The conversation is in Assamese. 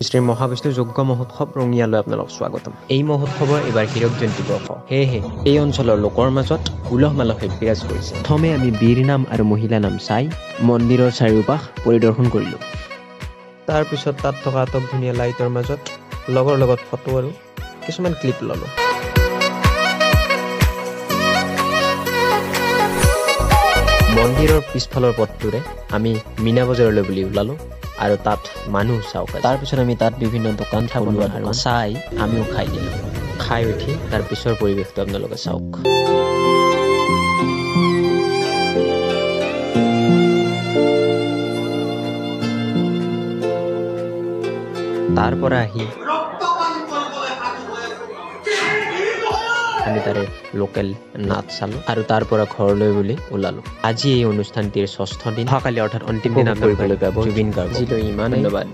শ্ৰী মহাবিষ্ণু যজ্ঞ মহোৎসৱ ৰঙিয়ালৈ আপোনালোক স্বাগতম। এই মহোৎসৱৰ এইবাৰ হীৰক জয়ন্তী বৰ্ষ, সেয়েহে এই অঞ্চলৰ লোকৰ মাজত উলহ মালহে বিৰাজ কৰিছে। প্ৰথমে আমি বীৰ নাম আৰু মহিলা নাম চাই মন্দিৰৰ চাৰিওপাশ পৰিদৰ্শন কৰিলোঁ। তাৰপিছত তাত থকা আটক ধুনীয়া লাইটৰ মাজত লগৰ লগত ফটো আৰু কিছুমান ক্লিপ ল'লোঁ। মন্দিৰৰ পিছফালৰ পথটোৰে আমি মীনা বজাৰলৈ বুলি ওলালোঁ আৰু তাত মানুহ চাওক। তাৰপিছত আমি তাত বিভিন্ন দোকান থাকোঁ আৰু চাই আমিও খাই দিলোঁ। খাই উঠি তাৰ পিছৰ পৰিৱেশটো আপোনালোকে চাওক। তাৰ পৰা আহি আমি তাৰে লোকেল নাচ চালোঁ আৰু তাৰ পৰা ঘৰলৈ বুলি ওলালোঁ। আজি এই অনুষ্ঠানটিৰ ৬ষ্ঠ দিন, অহাকালি অৰ্থাৎ অন্তিম দিন কৰিবলৈ পাব জুবিন গাৰ্গ। আজিলৈ ইমানেই, ধন্যবাদ।